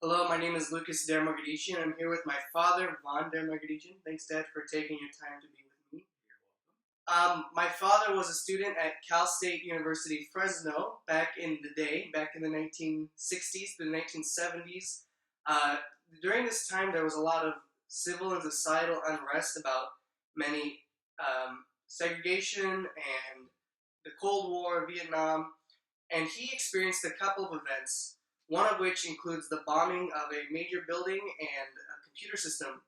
Hello, my name is Lucas Dermogadici, and I'm here with my father, Vaughn Dermogadici. Thanks, Dad, for taking your time to be with me. My father was a student at Cal State University, Fresno, back in the day, back in the 1960s to the 1970s. Uh, During this time, there was a lot of civil and societal unrest about many segregation and the Cold War, Vietnam, and he experienced a couple of events, one of which includes the bombing of a major building and a computer system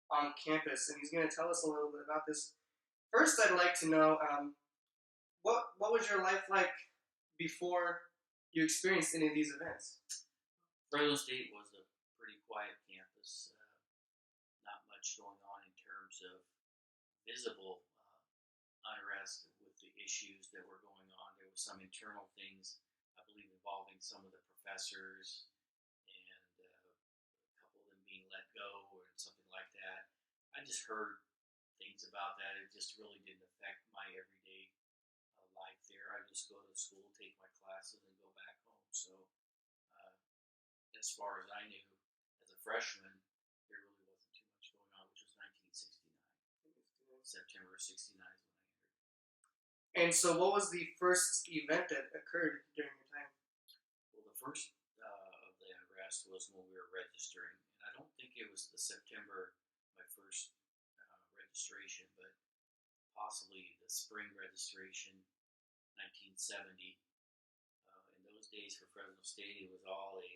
on campus. And he's going to tell us a little bit about this. First, I'd like to know what was your life like before you experienced any of these events? Fresno State was a pretty quiet campus. Not much going on in terms of visible unrest with the issues that were going on. There was some internal things, I believe, involving some of the professors and a couple of them being let go or something like that. I just heard things about that. It just really didn't affect my everyday life there. I just go to school, take my classes, and go back home. So, uh, as far as I knew, as a freshman, there really wasn't too much going on, which was 1969. September of '69 is when I entered. And so, what was the first event that occurred during your time? Well, the first of the unrest was when we were registering, and I don't think it was the September, my first registration, but possibly the spring registration, 1970. In those days for Fresno State, it was all a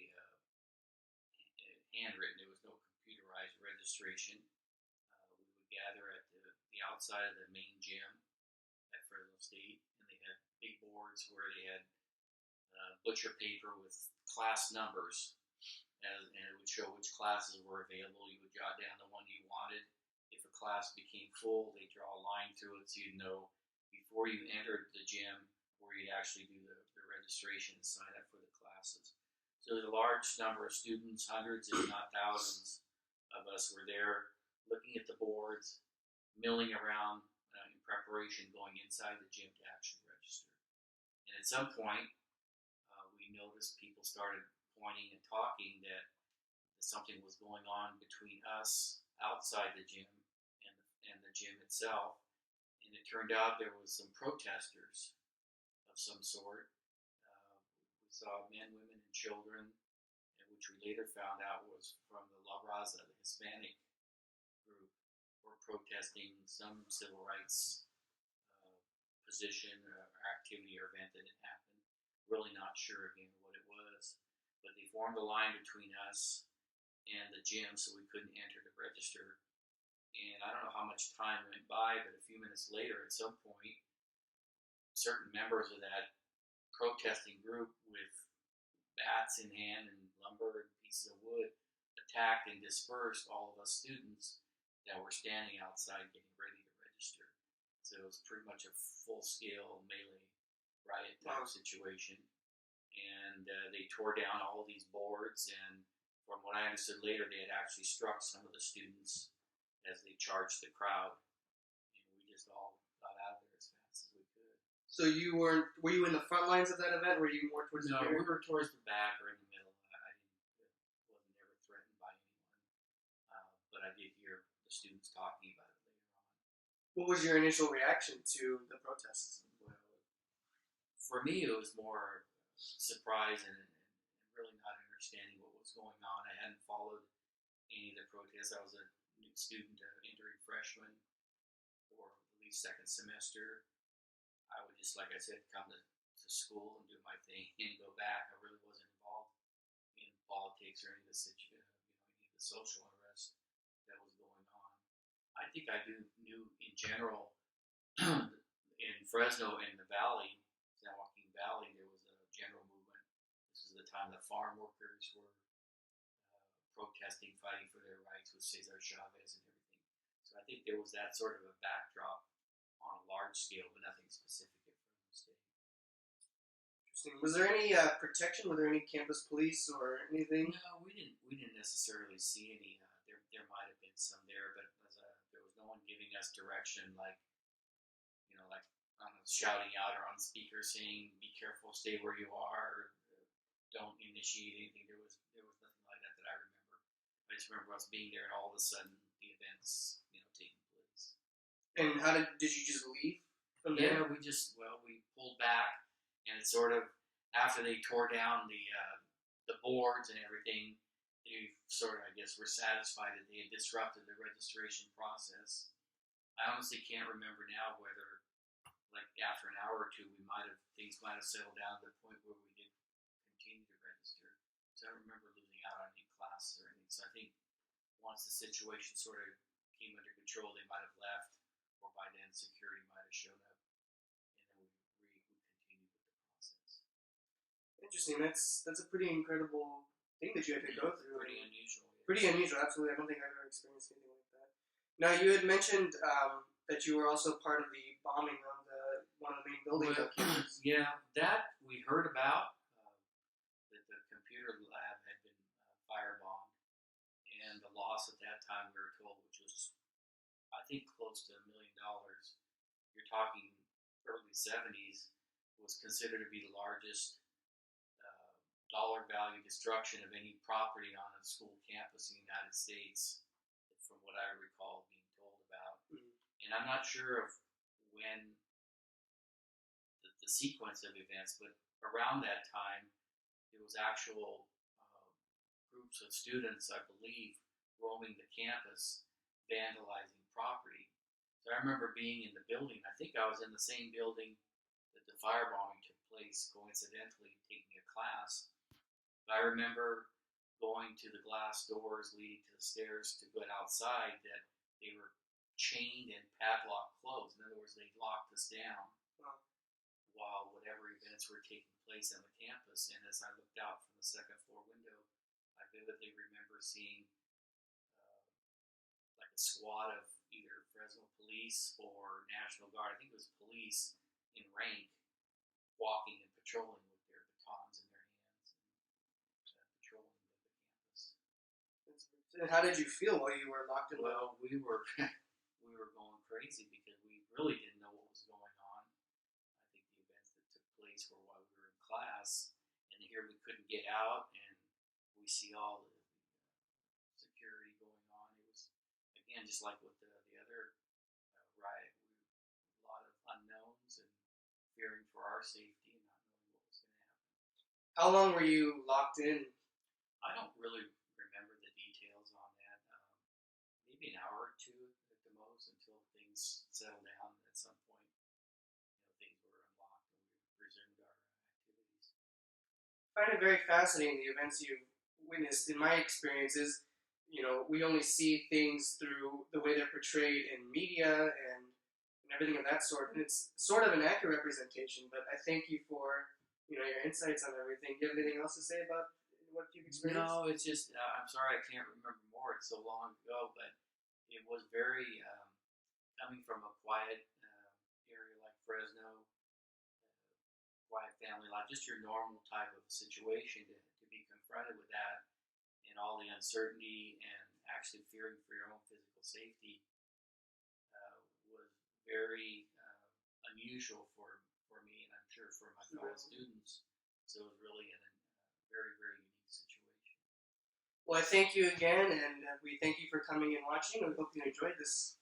handwritten. There was no computerized registration. We would gather at the outside of the main gym at Fresno State, and they had big boards where they had butcher paper with class numbers, and it would show which classes were available. You would jot down the one you wanted. If a class became full, they draw a line through it so you'd know before you entered the gym where you'd actually do the registration and sign up for the classes. So there's a large number of students, hundreds if not thousands of us were there looking at the boards, milling around in preparation, going inside the gym to actually register. And at some point, we noticed people started pointing and talking that something was going on between us outside the gym and the gym itself. And it turned out there was some protesters of some sort. We saw men, women, and children, which we later found out was from the La Raza, the Hispanic group, were protesting some civil rights position or activity or event that had happened. Really not sure again what it was, but they formed a line between us and the gym, so we couldn't enter to register. And I don't know how much time went by, but a few minutes later, at some point, certain members of that protesting group with bats in hand and lumber and pieces of wood attacked and dispersed all of us students that were standing outside getting ready to register. So it was pretty much a full-scale melee riot type situation. And they tore down all these boards, and from what I understood later, they had actually struck some of the students as they charged the crowd, and we just all got out of there as fast as we could. So were you in the front lines of that event? Were you more towards the rear? We were towards the back or in the middle. I wasn't ever threatened by anyone, but I did hear the students talking about it later on. What was your initial reaction to the protests? Well, for me, it was more surprise and really not understanding what was going on. I hadn't followed any of the protests. I was a new student, entering freshman or at least second semester. I would just, like I said, come to school and do my thing and go back. I really wasn't involved in politics or any of the any of the social unrest that was going on. I think I knew in general in Fresno and the Valley, San Joaquin Valley, there was a general movement. This was the time that farm workers were protesting, fighting for their rights with Cesar Chavez and everything. So I think there was that sort of a backdrop on a large scale, but nothing specific at Fresno State. Interesting. Was there any protection? Were there any campus police or anything? No, we didn't necessarily see any. There might have been some there, but there was no one giving us direction, like shouting out or on speaker saying, "Be careful, stay where you are," or, "Don't initiate anything." There was nothing like that I I just remember us being there, and all of a sudden the events, taking place. And how did you just leave from there? Yeah, we pulled back, and it's sort of after they tore down the boards and everything, they sort of, I guess, were satisfied that they had disrupted the registration process. I honestly can't remember now whether, like, after an hour or two, things might have settled down to the point where we did continue to register. So I don't remember losing out on any classes or anything. So I think once the situation sort of came under control, they might have left, or by then security might have showed up, and then we continued with the process. Interesting. That's a pretty incredible thing that you had to go through. Pretty unusual. Yes. Pretty unusual, absolutely. I don't think I've ever experienced anything like that. Now, you had mentioned that you were also part of the bombing of one of the main buildings on campus. Yeah, that we heard about. That the computer lab had been firebombed, and the loss at that time, we were told, which was, I think, close to $1 million. You're talking early 70s, was considered to be the largest dollar value destruction of any property on a school campus in the United States, from what I recall being told about. Mm-hmm. And I'm not sure of when the sequence of events, but around that time, there was actual groups of students, I believe, roaming the campus, vandalizing property. So I remember being in the building. I think I was in the same building that the firebombing took place, coincidentally taking a class. But I remember going to the glass doors leading to the stairs to go outside, that they were chained and padlocked closed. In other words, they locked us down while whatever events were taking place on the campus. And as I looked out from the second floor window, I vividly remember seeing like a squad of either Fresno police or National Guard, I think it was police in rank, walking and patrolling with their batons in their hands, and patrolling the campus. And how did you feel while you were locked in? Well, we were we were going crazy because we really didn't know what was going on. I think the events that took place were while we were in class, and here we couldn't get out, and we see all the security going on. It was, again, just like with the other riot, a lot of unknowns and fearing for our safety and not knowing what was going to happen. How long were you locked in? I don't really remember the details on that. Maybe an hour or two at the most, until things settled down. At some point, things were unlocked and we resumed our activities. I find it very fascinating, the events you've witnessed. In my experiences, we only see things through the way they're portrayed in media and everything of that sort, and it's sort of an accurate representation. But I thank you for your insights on everything. Do you have anything else to say about what you've experienced? No, it's just I'm sorry I can't remember more. It's so long ago, but it was very coming from a quiet area like Fresno, quiet family life, just your normal type of situation, to be confronted with that and all the uncertainty and actually fearing for your own physical safety was very unusual for me, and I'm sure for my fellow students. So it was really a very, very unique situation. Well, I thank you again, and we thank you for coming and watching. We hope you enjoyed this